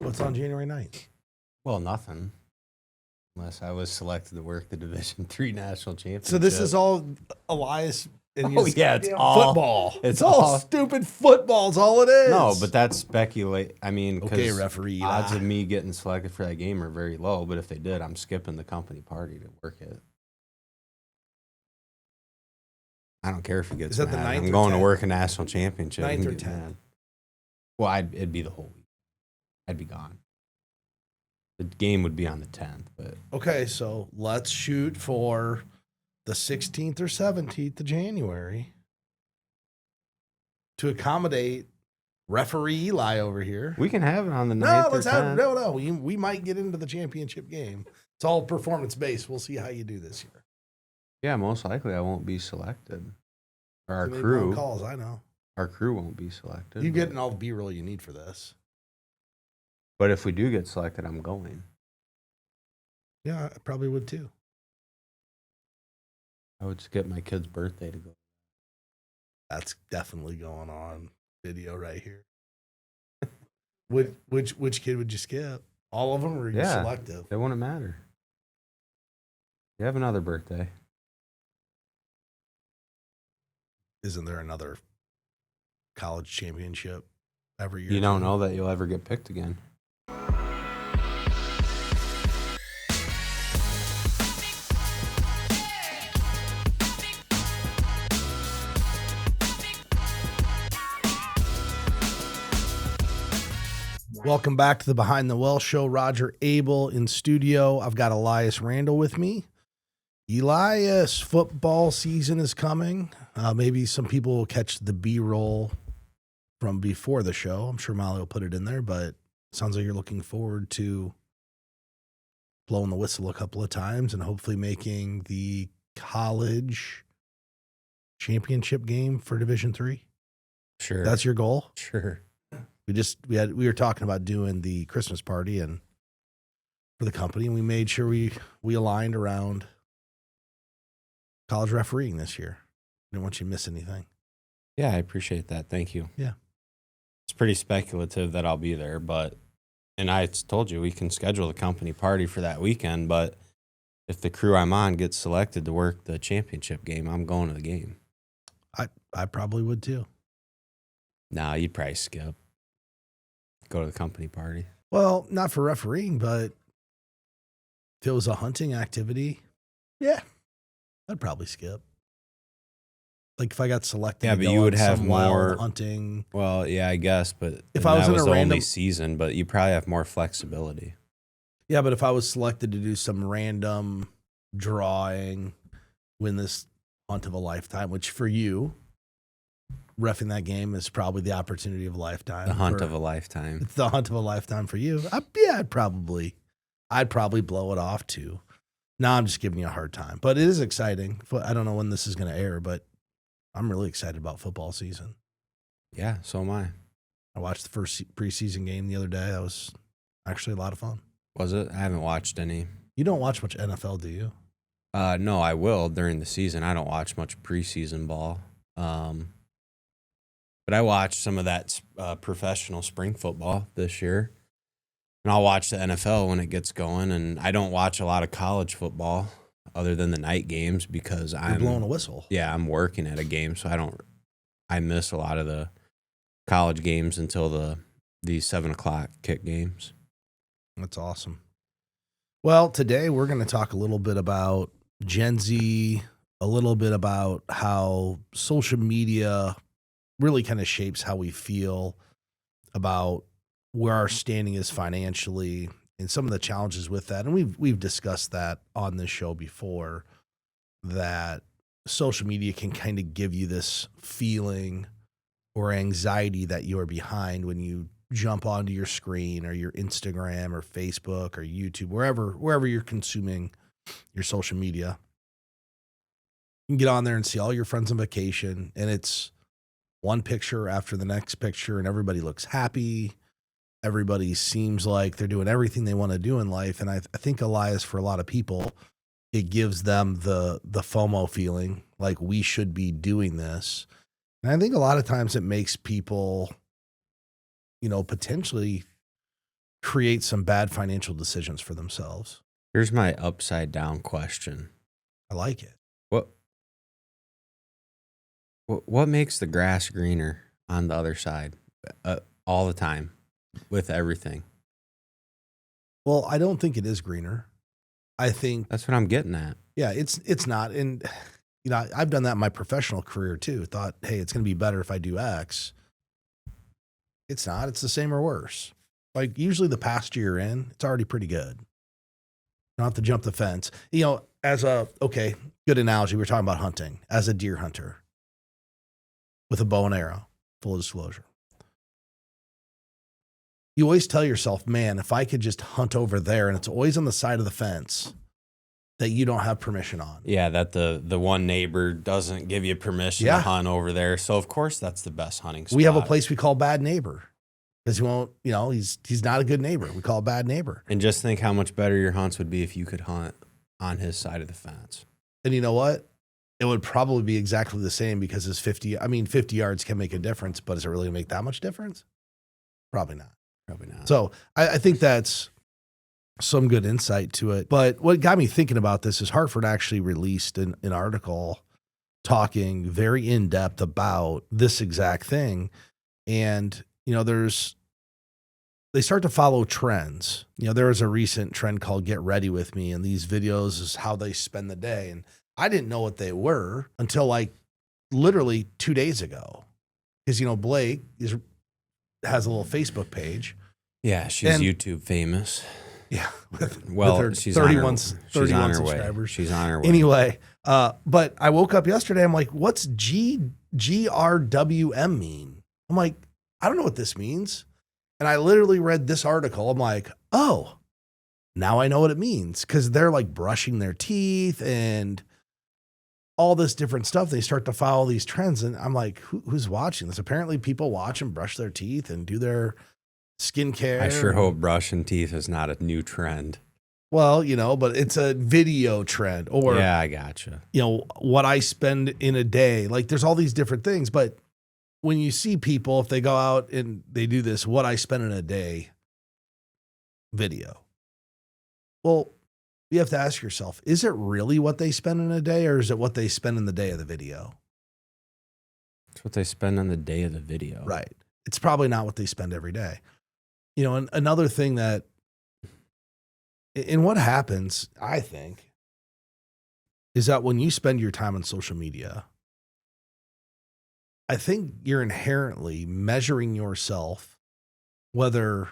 What's on January 9th? Well, nothing. Unless I was selected to work the Division III National Championship. So this is all Elias and Oh, his yeah, it's damn all football. It's all all stupid football. Is all it is. No, but that's speculate. I mean, Okay, because referee. odds of me getting selected for that game are very low. But if they did, I'm skipping the company party to work it. I don't care if it gets Is that the mad. 9th I'm or going 10th? to work a national championship. 9th and or get 10th? mad. Well, it'd be the whole week. I'd be gone. The game would be on the 10th, but Okay, so let's shoot for the 16th or 17th of January to accommodate referee Eli over here. we can have it on the 9th No, or let's have 10th. no. We might get into the championship game. It's all performance based. We'll see how you do this year. Yeah, most likely I won't be selected. Or our Too many crew. blown calls, I know. Our crew won't be selected. You're getting all the B-roll you need for this. But if we do get selected, I'm going. Yeah, I probably would too. I would skip my kid's birthday to go. That's definitely going on video right here. Which kid would you skip? All of them, or are you selective? It wouldn't matter. You have another birthday. Isn't there another college championship every year? You don't know that you'll ever get picked again. Welcome back to the Behind the Well show. Roger Abel in studio. I've got Elias Randall with me. Elias, football season is coming. Maybe some people will catch the B-roll from before the show. I'm sure Molly will put it in there, but it sounds like you're looking forward to blowing the whistle a couple of times and hopefully making the college championship game for Division III. Sure. That's your goal? Sure. We were talking about doing the Christmas party and for the company, and we made sure we aligned around college refereeing this year. Didn't want you to miss anything. Yeah, I appreciate that. Thank you. Yeah. It's pretty speculative that I'll be there, and I told you we can schedule the company party for that weekend, but if the crew I'm on gets selected to work the championship game, I'm going to the game. I probably would too. Nah, you'd probably skip. Go to the company party. Well, not for refereeing, but if it was a hunting activity, yeah, I'd probably skip. Like if I got selected, Yeah, to but go you on would have some wild more hunting. Well, yeah, I guess, but If I was that in a the random only season, but you probably have more flexibility. Yeah, but if I was selected to do some random drawing, win this hunt of a lifetime, which for you, reffing that game is probably the opportunity of a lifetime. The hunt of a lifetime. It's the hunt of a lifetime for you. I'd probably blow it off too. No, I'm just giving you a hard time, but it is exciting. I don't know when this is going to air, but I'm really excited about football season. Yeah, so am I. I watched the first preseason game the other day. That was actually a lot of fun. Was it? I haven't watched any. You don't watch much NFL, do you? No, I will during the season. I don't watch much preseason ball. But I watched some of that professional spring football this year. And I'll watch the NFL when it gets going. And I don't watch a lot of college football other than the night games because I'm blowing a whistle. Yeah, I'm working at a game, so I miss a lot of the college games until the 7:00 kick games. That's awesome. Well, today we're going to talk a little bit about Gen Z, a little bit about how social media really kind of shapes how we feel about where our standing is financially and some of the challenges with that. And we've discussed that on this show before, that social media can kind of give you this feeling or anxiety that you're behind when you jump onto your screen or your Instagram or Facebook or YouTube, wherever you're consuming your social media. You can get on there and see all your friends on vacation, and it's one picture after the next picture, and everybody looks happy. Everybody seems like they're doing everything they want to do in life. And I think, Elias, for a lot of people, it gives them the FOMO feeling, like we should be doing this. And I think a lot of times it makes people, potentially create some bad financial decisions for themselves. Here's my upside down question. I like it. What what makes the grass greener on the other side all the time with everything? Well, I don't think it is greener. I think That's what I'm getting at. yeah, it's not. And I've done that in my professional career too. Thought, hey, it's going to be better if I do X. It's not. It's the same or worse. Like usually the pasture you're in, it's already pretty good. You don't have to jump the fence. Good analogy. We're talking about hunting as a deer hunter with a bow and arrow, full disclosure. You always tell yourself, man, if I could just hunt over there, and it's always on the side of the fence that you don't have permission on. Yeah, that the one neighbor doesn't give you permission to hunt over there. So of course that's the best hunting spot. We have a place we call bad neighbor because he won't, he's not a good neighbor. We call bad neighbor. And just think how much better your hunts would be if you could hunt on his side of the fence. And you know what? It would probably be exactly the same because his 50 yards can make a difference, but does it really make that much difference? Probably not. So I think that's some good insight to it. But what got me thinking about this is Hartford actually released an article talking very in depth about this exact thing. And, they start to follow trends. There was a recent trend called Get Ready With Me, and these videos is how they spend the day. And I didn't know what they were until like literally 2 days ago. Because, Blake has a little Facebook page. Yeah, she's YouTube famous. Yeah. She's 31 on her subscribers. Way. She's on her way. Anyway, but I woke up yesterday. I'm like, what's GRWM mean? I'm like, I don't know what this means. And I literally read this article. I'm like, oh, now I know what it means. Because they're like brushing their teeth and all this different stuff. They start to follow these trends. And I'm like, who's watching this? Apparently people watch and brush their teeth and do their skincare. I sure hope brushing teeth is not a new trend. Well, but it's a video trend. Or yeah, I gotcha. What I spend in a day. Like there's all these different things. But when you see people, if they go out and they do this, what I spend in a day video. Well, you have to ask yourself, is it really what they spend in a day, or is it what they spend in the day of the video? It's what they spend on the day of the video. Right. It's probably not what they spend every day. And another thing and what happens, I think, is that when you spend your time on social media, I think you're inherently measuring yourself, whether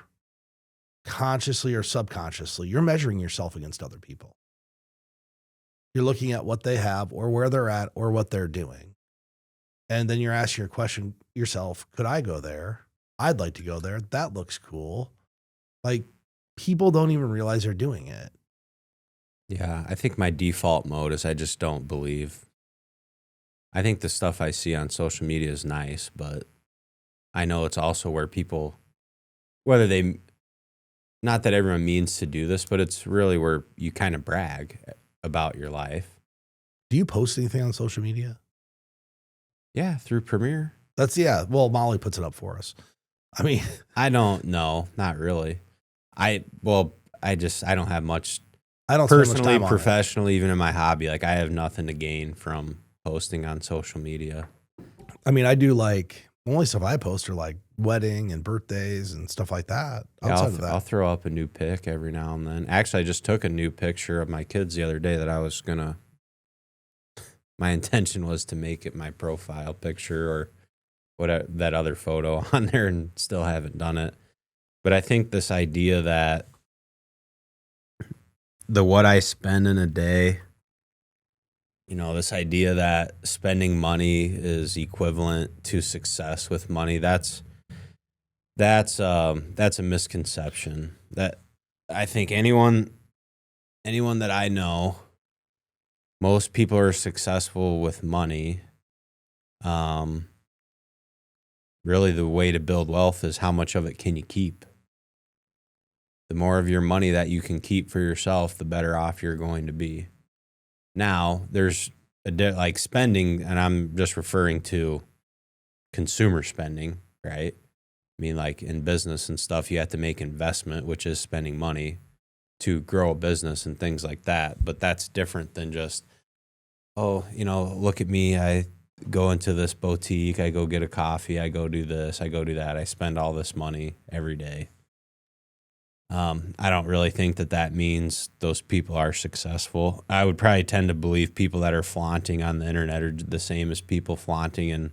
consciously or subconsciously, you're measuring yourself against other people. You're looking at what they have or where they're at or what they're doing. And then you're asking your question yourself, could I go there? I'd like to go there. That looks cool. Like people don't even realize they're doing it. Yeah, I think my default mode is I just don't believe. I think the stuff I see on social media is nice, but I know it's also where people, not that everyone means to do this, but it's really where you kind of brag about your life. Do you post anything on social media? Yeah, through Premiere. Well, Molly puts it up for us. I mean, I don't know, not really. I don't have much. I don't personally, spend much time professionally, even in my hobby. Like I have nothing to gain from posting on social media. I mean, I do like only stuff I post are like wedding and birthdays and stuff like that. Outside of that, I'll throw up a new pic every now and then. Actually, I just took a new picture of my kids the other day that I was gonna. My intention was to make it my profile picture or that other photo on there, and still haven't done it. But I think this idea that what I spend in a day, this idea that spending money is equivalent to success with money, that's a misconception. That I think anyone that I know, most people are successful with money. Really the way to build wealth is how much of it can you keep. The more of your money that you can keep for yourself, the better off you're going to be. Now, there's like spending, and I'm just referring to consumer spending, right? I mean, like in business and stuff, you have to make investment, which is spending money to grow a business and things like that. But that's different than just, oh, look at me. I go into this boutique. I go get a coffee. I go do this. I go do that. I spend all this money every day. I don't really think that means those people are successful. I would probably tend to believe people that are flaunting on the internet are the same as people flaunting in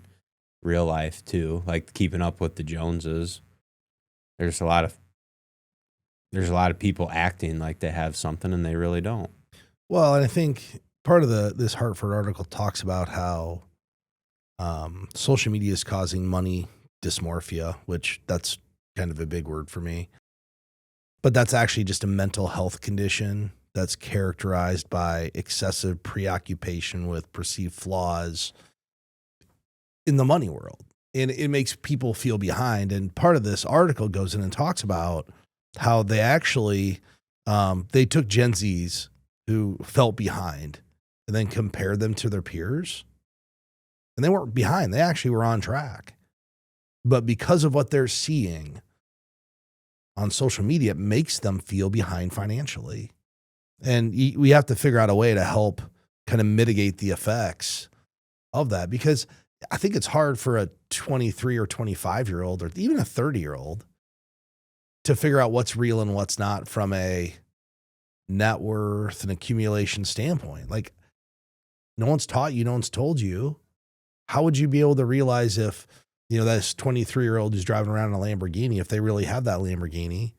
real life too, like keeping up with the Joneses. There's a lot of people acting like they have something and they really don't. Well, and I think part of this Hartford article talks about how social media is causing money dysmorphia, which that's kind of a big word for me. But that's actually just a mental health condition that's characterized by excessive preoccupation with perceived flaws in the money world. And it makes people feel behind. And part of this article goes in and talks about how they actually, they took Gen Zs who felt behind and then compared them to their peers. And they weren't behind. They actually were on track. But because of what they're seeing on social media, it makes them feel behind financially. And we have to figure out a way to help kind of mitigate the effects of that, because I think it's hard for a 23 or 25-year-old or even a 30-year-old to figure out what's real and what's not from a net worth and accumulation standpoint. Like, no one's taught you, no one's told you. How would you be able to realize if, this 23-year-old who's driving around in a Lamborghini, if they really have that Lamborghini,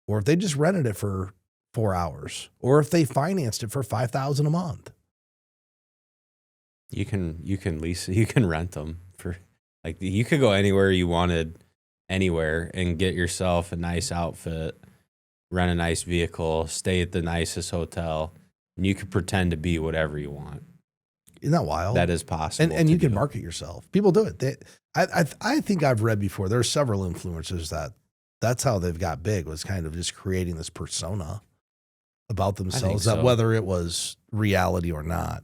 or if they just rented it for 4 hours, or if they financed it for $5,000 a month? You can lease, you can rent them for, like, you could go anywhere you wanted, anywhere, and get yourself a nice outfit, rent a nice vehicle, stay at the nicest hotel, and you could pretend to be whatever you want. Isn't that wild? That is possible. And you can market yourself. People do it. I think I've read before, there are several influencers that's how they've got big, was kind of just creating this persona about themselves, that whether it was reality or not.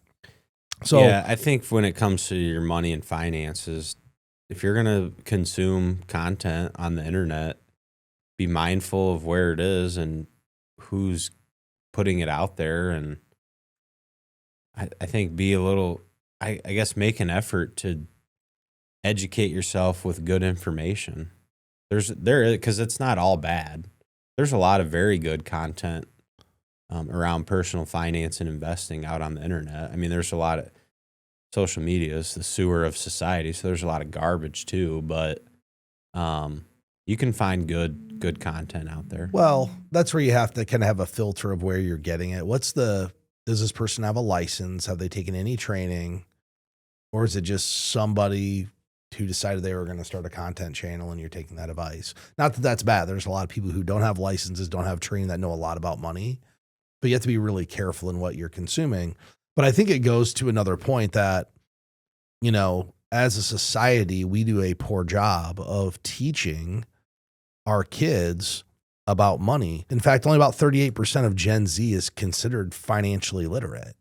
So yeah, I think when it comes to your money and finances, if you're going to consume content on the internet, be mindful of where it is and who's putting it out there. And I think be a little, I guess, make an effort to educate yourself with good information. Because it's not all bad. There's a lot of very good content around personal finance and investing out on the internet. I mean, there's a lot of social media is the sewer of society, so there's a lot of garbage too, but you can find good content out there. Well, that's where you have to kind of have a filter of where you're getting it. Does this person have a license? Have they taken any training? Or is it just somebody who decided they were going to start a content channel and you're taking that advice? Not that that's bad. There's a lot of people who don't have licenses, don't have training, that know a lot about money, but you have to be really careful in what you're consuming. But I think it goes to another point that, as a society, we do a poor job of teaching our kids about money. In fact, only about 38% of Gen Z is considered financially literate.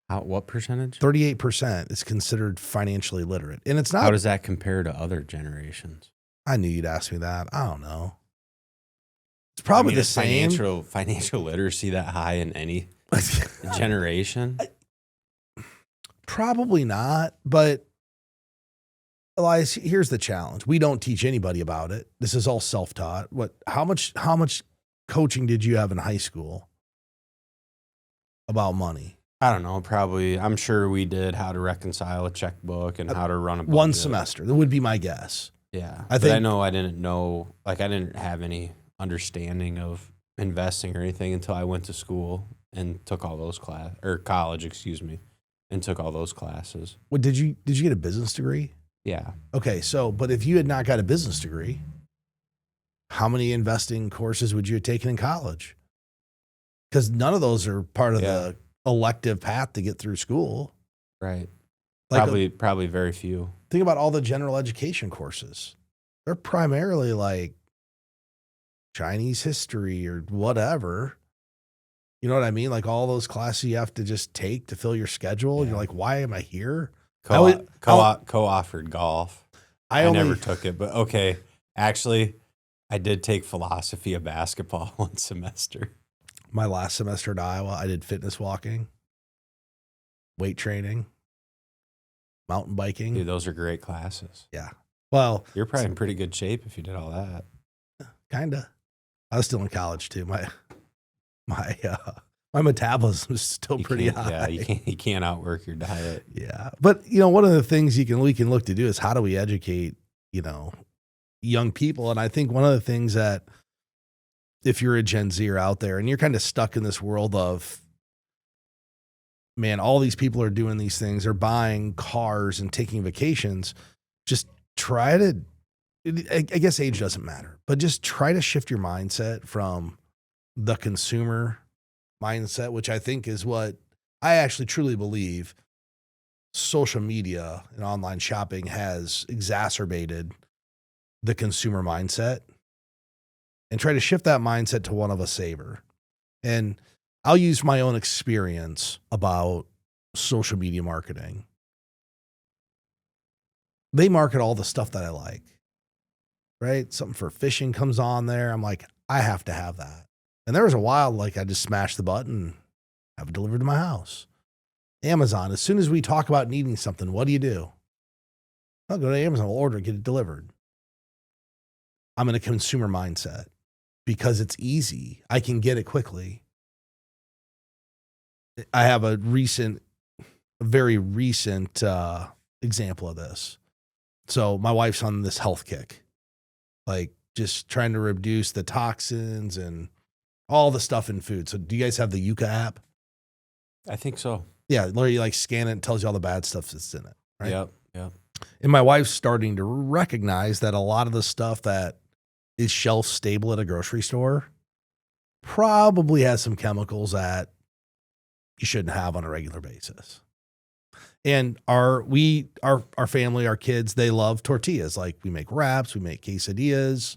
What percentage? 38% is considered financially literate. And it's not. How does that compare to other generations? I knew you'd ask me that. I don't know. It's probably the same. Financial literacy that high in any generation? Probably not. But Elias, here's the challenge. We don't teach anybody about it. This is all self-taught. How much coaching did you have in high school about money? I don't know. Probably, I'm sure we did how to reconcile a checkbook and how to run a budget. One semester. That would be my guess. Yeah. I didn't know, I didn't have any understanding of investing or anything until I went to school and took all those college, and took all those classes. What, did you get a business degree? Yeah. Okay. But if you had not got a business degree, how many investing courses would you have taken in college? Because none of those are part of the elective path to get through school. Right. Like probably very few. Think about all the general education courses. They're primarily like Chinese history or whatever. You know what I mean? Like all those classes you have to just take to fill your schedule. And you're like, why am I here? Co-offered golf. I never took it, but okay. Actually, I did take philosophy of basketball one semester. My last semester at Iowa, I did fitness walking, weight training, mountain biking. Dude, those are great classes. Yeah. Well, you're probably in pretty good shape if you did all that. Kinda. I was still in college too. My metabolism is still pretty high. Yeah, you can't outwork your diet. Yeah. But one of the things we can look to do is how do we educate, young people? And I think one of the things that if you're a Gen Zer out there and you're kind of stuck in this world of, man, all these people are doing these things, they're buying cars and taking vacations, just try to, I guess age doesn't matter, but just try to shift your mindset from the consumer mindset, which I think is what I actually truly believe social media and online shopping has exacerbated the consumer mindset, and try to shift that mindset to one of a saver. And I'll use my own experience about social media marketing. They market all the stuff that I like, right? Something for fishing comes on there. I'm like, I have to have that. And there was a while, like I just smashed the button, have it delivered to my house. Amazon, as soon as we talk about needing something, what do? I'll go to Amazon, I'll order it, get it delivered. I'm in a consumer mindset because it's easy. I can get it quickly. I have a very recent example of this. So my wife's on this health kick, like just trying to reduce the toxins and all the stuff in food. So do you guys have the Yuka app? I think so. Yeah, where you like scan it and tells you all the bad stuff that's in it, right? Yep. And my wife's starting to recognize that a lot of the stuff that is shelf stable at a grocery store probably has some chemicals that you shouldn't have on a regular basis. And our family, our kids, they love tortillas. Like we make wraps, we make quesadillas.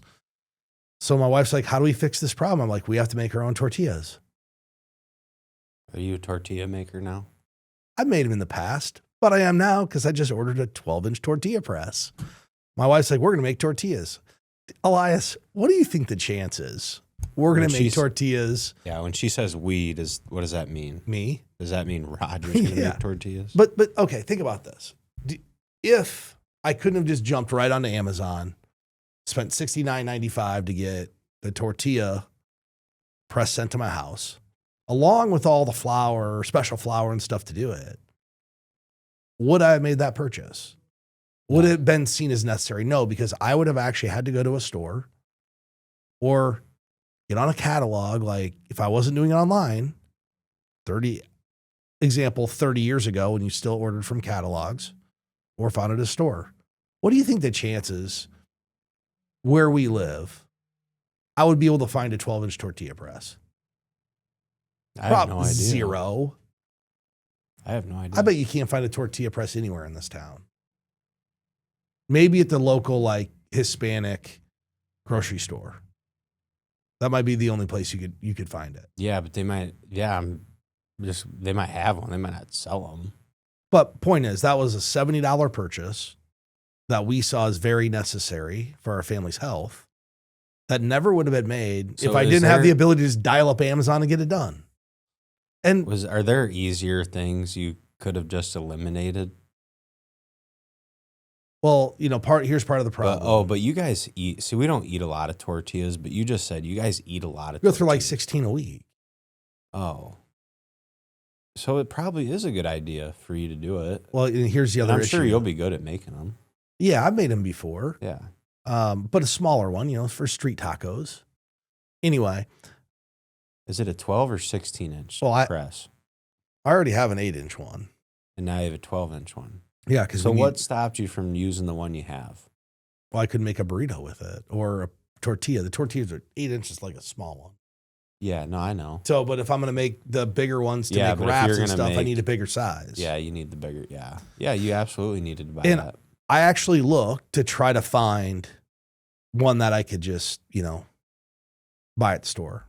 So my wife's like, how do we fix this problem? I'm like, we have to make our own tortillas. Are you a tortilla maker now? I've made them in the past, but I am now because I just ordered a 12-inch tortilla press. My wife's like, we're going to make tortillas. Elias, what do you think the chance is? We're going to make tortillas. Yeah, when she says we, what does that mean? Me? Does that mean Roger's going to make tortillas? But okay, think about this. If I couldn't have just jumped right onto Amazon, spent $69.95 to get the tortilla press sent to my house, along with all the flour, special flour and stuff to do it, would I have made that purchase? Would it have been seen as necessary? No, because I would have actually had to go to a store or get on a catalog. Like if I wasn't doing it online, 30 years ago when you still ordered from catalogs or found it at a store. What do you think the chances where we live, I would be able to find a 12-inch tortilla press? I have no idea. Zero. I have no idea. I bet you can't find a tortilla press anywhere in this town. Maybe at the local, like Hispanic grocery store. That might be the only place you could find it. Yeah, but they might. Yeah, they might have one. They might not sell them. But point is, that was a $70 purchase that we saw as very necessary for our family's health. That never would have been made if I didn't have the ability to just dial up Amazon and get it done. And are there easier things you could have just eliminated? Well, here's part of the problem. But you guys eat. See, we don't eat a lot of tortillas, but you just said you guys eat a lot of Go tortillas. through like 16 a week. Oh. So it probably is a good idea for you to do it. Well, and here's the other issue. I'm sure you'll be good at making them. Yeah, I've made them before. Yeah. But a smaller one, for street tacos. Anyway. Is it a 12 or 16-inch press? I already have an 8-inch one. And now you have a 12-inch one. Yeah. So what stopped you from using the one you have? Well, I could make a burrito with it or a tortilla. The tortillas are 8 inches, like a small one. Yeah, no, I know. So, but if I'm going to make the bigger ones to make wraps and stuff, I need a bigger size. Yeah, you need the bigger. Yeah. Yeah, you absolutely needed to buy that. I actually looked to try to find one that I could just, buy at the store.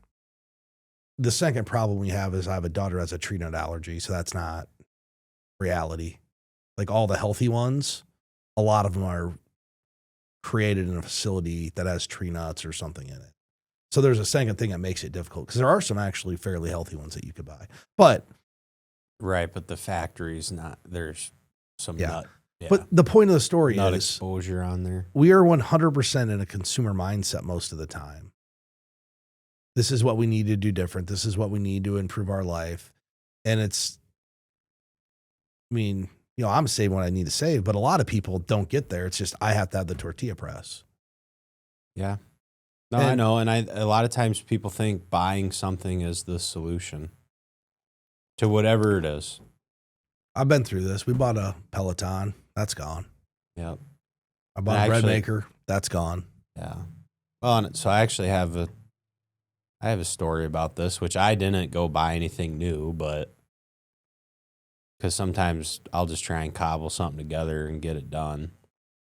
The second problem we have is I have a daughter who has a tree nut allergy, so that's not reality. Like all the healthy ones, a lot of them are created in a facility that has tree nuts or something in it. So there's a second thing that makes it difficult because there are some actually fairly healthy ones that you could buy. But Right, but the factory's not. There's some nut. Yeah. But the point of the story nut is exposure on there. we are 100% in a consumer mindset most of the time. This is what we need to do different. This is what we need to improve our life. And it's, I mean, you know, I'm saving what I need to save, but a lot of people don't get there. It's just, I have to have the tortilla press. Yeah. No, I know. And a lot of times people think buying something is the solution to whatever it is. I've been through this. We bought a Peloton. That's gone. Yep. I bought a bread maker. That's gone. Yeah. Well, so I actually have a story about this, which I didn't go buy anything new, but because sometimes I'll just try and cobble something together and get it done.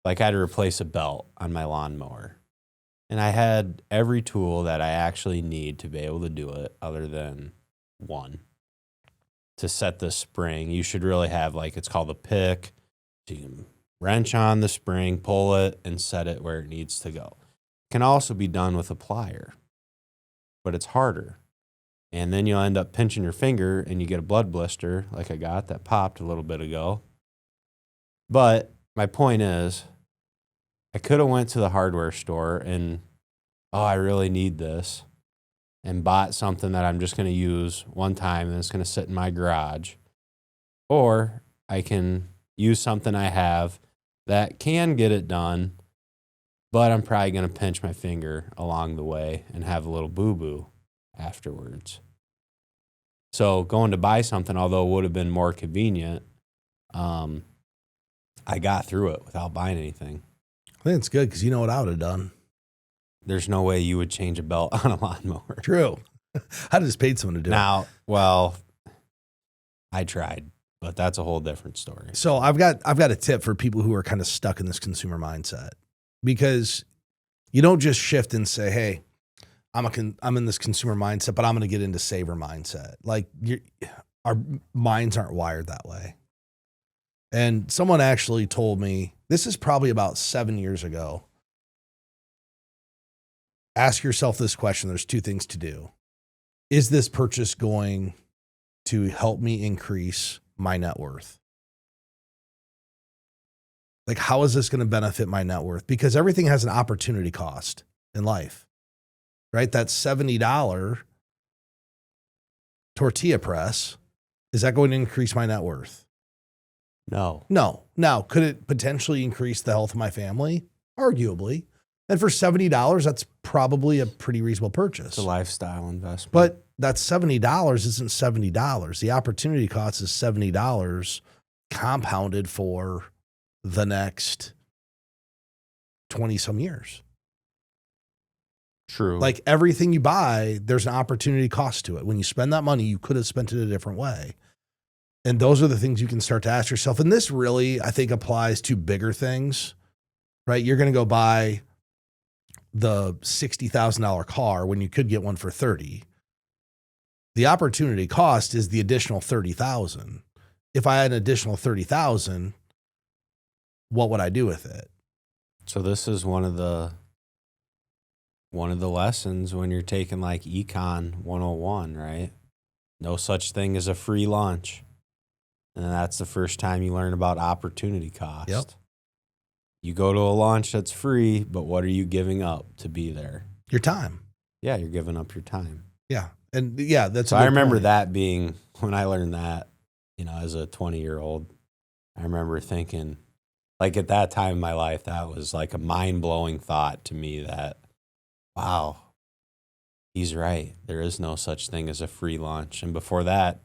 Like I had to replace a belt on my lawnmower. And I had every tool that I actually need to be able to do it other than one. To set the spring, you should really have it's called a pick. So you can wrench on the spring, pull it, and set it where it needs to go. It can also be done with a plier, but it's harder. And then you'll end up pinching your finger and you get a blood blister like I got that popped a little bit ago. But my point is, I could have went to the hardware store and, I really need this, and bought something that I'm just going to use one time and it's going to sit in my garage. Or I can use something I have that can get it done, but I'm probably going to pinch my finger along the way and have a little boo-boo afterwards. So going to buy something, although it would have been more convenient, I got through it without buying anything. I think it's good because you know what I would have done. There's no way you would change a belt on a lawnmower. True. I just paid someone to do it. Now, well, I tried, but that's a whole different story. So I've got a tip for people who are kind of stuck in this consumer mindset, because you don't just shift and say, "Hey, I'm in this consumer mindset, but I'm going to get into saver mindset." Like our minds aren't wired that way. And someone actually told me, this is probably about 7 years ago. Ask yourself this question. There's two things to do. Is this purchase going to help me increase my net worth? Like, how is this going to benefit my net worth? Because everything has an opportunity cost in life, right? That $70 tortilla press, is that going to increase my net worth? No. Now, could it potentially increase the health of my family? Arguably. And for $70, that's probably a pretty reasonable purchase. It's a lifestyle investment. But that $70 isn't $70. The opportunity cost is $70 compounded for the next 20 some years. True. Like everything you buy, there's an opportunity cost to it. When you spend that money, you could have spent it a different way. And those are the things you can start to ask yourself. And this really, I think, applies to bigger things, right? You're going to go buy the $60,000 car when you could get one for 30. The opportunity cost is the additional 30,000. If I had an additional 30,000, what would I do with it? So this is one of the lessons when you're taking like Econ 101, right? No such thing as a free lunch. And that's the first time you learn about opportunity cost. Yep. You go to a lunch that's free, but what are you giving up to be there? Your time. Yeah, you're giving up your time. Yeah. And yeah, that's so I remember that being, when I learned that, as a 20-year-old, I remember thinking, like at that time in my life, that was like a mind-blowing thought to me that, wow, he's right. There is no such thing as a free lunch. And before that,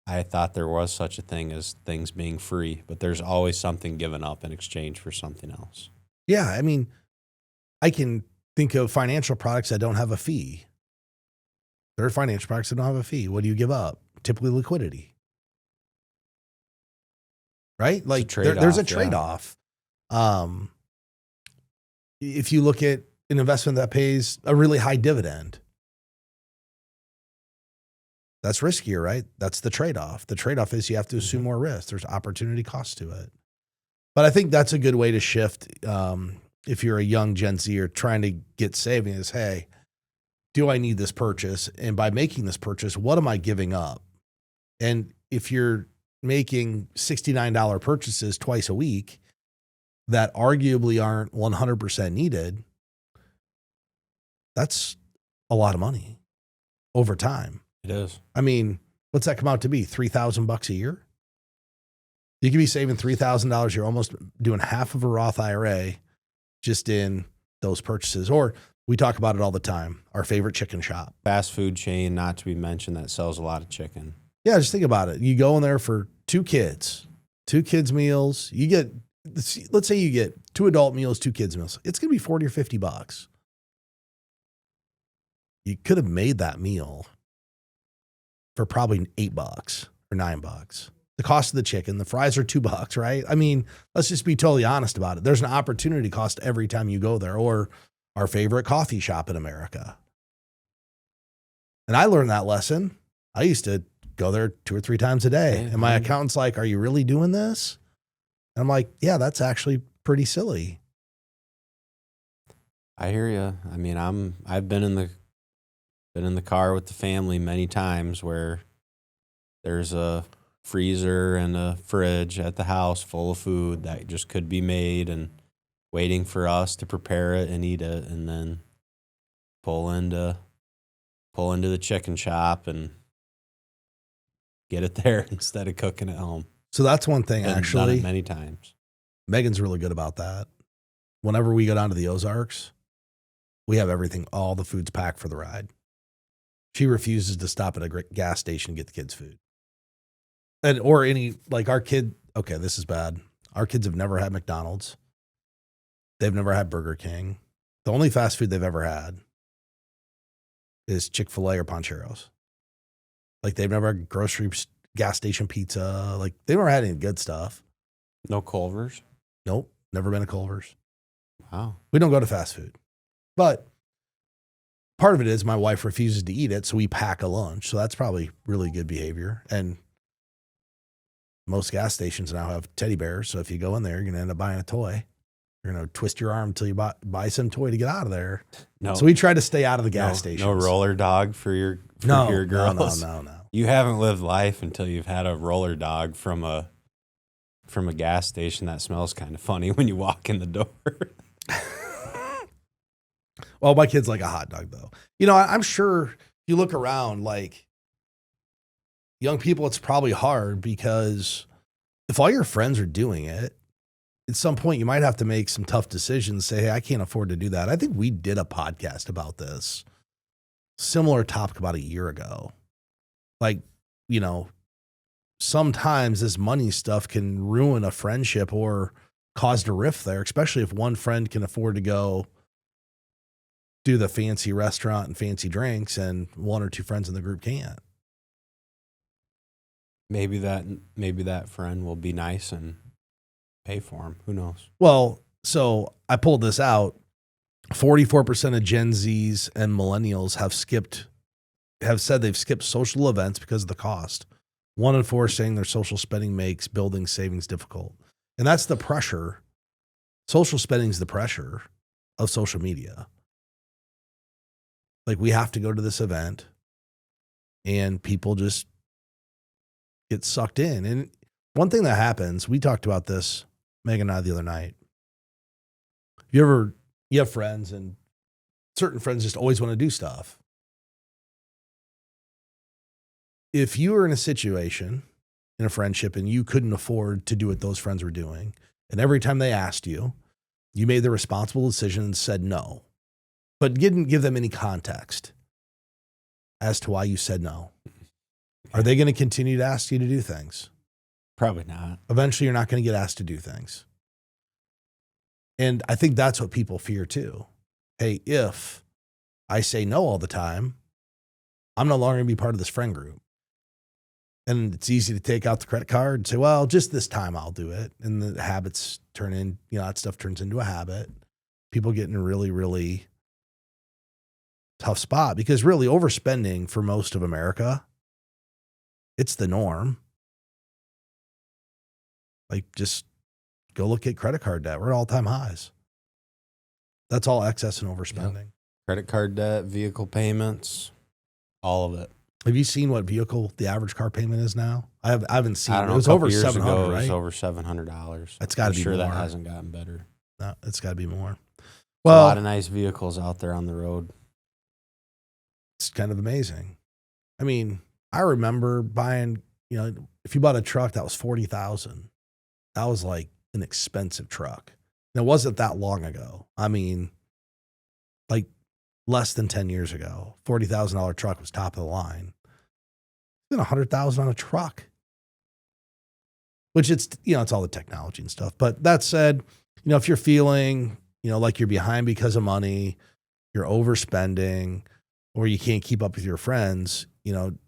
I thought there was such a thing as things being free, but there's always something given up in exchange for something else. Yeah. I mean, I can think of financial products that don't have a fee. There are financial products that don't have a fee. What do you give up? Typically liquidity. Right? Like there's a trade-off. Yeah. If you look at an investment that pays a really high dividend, that's riskier, right? That's the trade-off. The trade-off is you have to assume more risk. There's opportunity cost to it. But I think that's a good way to shift if you're a young Gen Z or trying to get savings, hey, do I need this purchase? And by making this purchase, what am I giving up? And if you're making $69 purchases twice a week that arguably aren't 100% needed, that's a lot of money over time. It is. I mean, what's that come out to be? $3,000 a year? You could be saving $3,000. You're almost doing half of a Roth IRA just in those purchases. Or we talk about it all the time. Our favorite chicken shop. Fast food chain, not to be mentioned, that sells a lot of chicken. Yeah, just think about it. You go in there for two kids meals. You get, let's say you get 2 adult meals, 2 kids meals. It's going to be 40 or $50. You could have made that meal for probably $8 or $9. The cost of the chicken, the fries are $2, right? I mean, let's just be totally honest about it. There's an opportunity cost every time you go there. Or our favorite coffee shop in America. And I learned that lesson. I used to go there 2 or 3 times a day. And my accountant's like, are you really doing this? And I'm like, yeah, that's actually pretty silly. I hear you. I mean, I've been in the car with the family many times where there's a freezer and a fridge at the house full of food that just could be made and waiting for us to prepare it and eat it, and then pull into the chicken shop and get it there instead of cooking at home. So that's one thing, Been actually. done it many times. Megan's really good about that. Whenever we go down to the Ozarks, we have everything, all the food's packed for the ride. She refuses to stop at a gas station and get the kids food. And, or any, like our kid, okay, this is bad. Our kids have never had McDonald's. They've never had Burger King. The only fast food they've ever had is Chick-fil-A or Pancheros. Like they've never had grocery gas station pizza. Like they've never had any good stuff. No Culver's? Nope. Never been to Culver's. Wow. We don't go to fast food. But part of it is my wife refuses to eat it, so we pack a lunch. So that's probably really good behavior. And most gas stations now have teddy bears. So if you go in there, you're going to end up buying a toy. You're going to twist your arm until you buy some toy to get out of there. No. So we try to stay out of the gas station. No roller dog for your girls. No. You haven't lived life until you've had a roller dog from a gas station that smells kind of funny when you walk in the door. Well, my kid's like a hot dog, though. You know, I'm sure if you look around, like young people, it's probably hard because if all your friends are doing it, at some point you might have to make some tough decisions, say, hey, I can't afford to do that. I think we did a podcast about this, similar topic about a year ago. Like, you know, sometimes this money stuff can ruin a friendship or cause a rift there, especially if one friend can afford to go do the fancy restaurant and fancy drinks and 1 or 2 friends in the group can't. Maybe that friend will be nice and pay for him. Who knows? Well, so I pulled this out. 44% of Gen Zs and millennials have said they've skipped social events because of the cost. 1 in 4 saying their social spending makes building savings difficult. And that's the pressure. Social spending is the pressure of social media. Like we have to go to this event and people just get sucked in. And one thing that happens, we talked about this, Megan and I, the other night. You have friends and certain friends just always want to do stuff. If you were in a situation in a friendship and you couldn't afford to do what those friends were doing, and every time they asked you, you made the responsible decision and said no, but didn't give them any context as to why you said no. Are they going to continue to ask you to do things? Probably not. Eventually, you're not going to get asked to do things. And I think that's what people fear too. Hey, if I say no all the time, I'm no longer going to be part of this friend group. And it's easy to take out the credit card and say, well, just this time I'll do it. And the habits turn in, that stuff turns into a habit. People get in a really, really tough spot because really overspending for most of America, it's the norm. Like just go look at credit card debt. We're at all-time highs. That's all excess and overspending. Yep. Credit card debt, vehicle payments, all of it. Have you seen what vehicle the average car payment is now? I haven't seen. I don't know, It was a couple over years 700, ago, right? It was over $700. It's got to be sure more. that hasn't gotten better. No, it's got to be more. Well, Well, a lot of nice vehicles out there on the road. it's kind of amazing. I mean, I remember buying, if you bought a truck that was $40,000, that was like an expensive truck. And it wasn't that long ago. I mean, like less than 10 years ago, $40,000 truck was top of the line. Then $100,000 on a truck, which it's all the technology and stuff. But that said, if you're feeling, like you're behind because of money, you're overspending, or you can't keep up with your friends,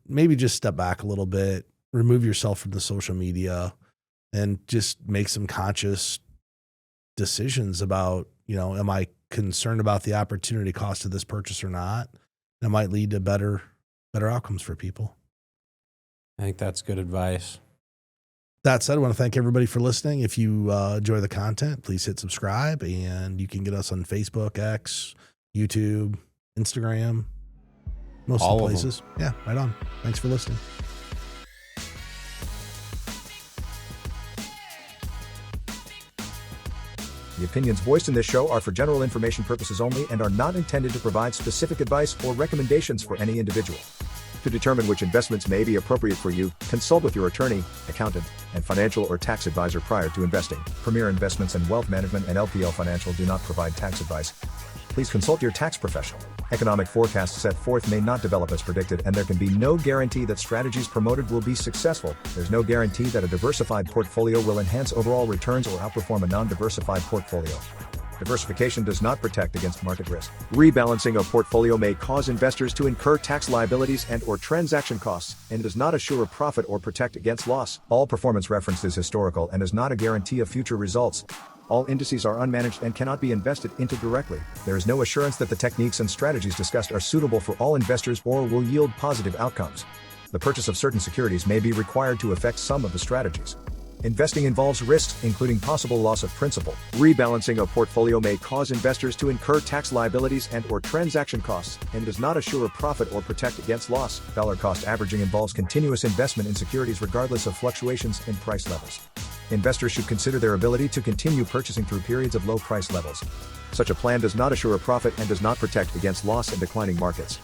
maybe just step back a little bit, remove yourself from the social media, and just make some conscious decisions about, am I concerned about the opportunity cost of this purchase or not? That might lead to better outcomes for people. I think that's good advice. That said, I want to thank everybody for listening. If you enjoy the content, please hit subscribe, and you can get us on Facebook, X, YouTube, Instagram, most of the places. Yeah, right on. Thanks for listening. The opinions voiced in this show are for general information purposes only and are not intended to provide specific advice or recommendations for any individual. To determine which investments may be appropriate for you, consult with your attorney, accountant, and financial or tax advisor prior to investing. Premier Investments and Wealth Management and LPL Financial do not provide tax advice. Please consult your tax professional. Economic forecasts set forth may not develop as predicted, and there can be no guarantee that strategies promoted will be successful. There's no guarantee that a diversified portfolio will enhance overall returns or outperform a non-diversified portfolio. Diversification does not protect against market risk. Rebalancing a portfolio may cause investors to incur tax liabilities and/or transaction costs, and does not assure a profit or protect against loss. All performance referenced is historical and is not a guarantee of future results. All indices are unmanaged and cannot be invested into directly. There is no assurance that the techniques and strategies discussed are suitable for all investors or will yield positive outcomes. The purchase of certain securities may be required to affect some of the strategies. Investing involves risks, including possible loss of principal. Rebalancing a portfolio may cause investors to incur tax liabilities and/or transaction costs, and does not assure a profit or protect against loss. Dollar cost averaging involves continuous investment in securities regardless of fluctuations in price levels. Investors should consider their ability to continue purchasing through periods of low price levels. Such a plan does not assure a profit and does not protect against loss in declining markets.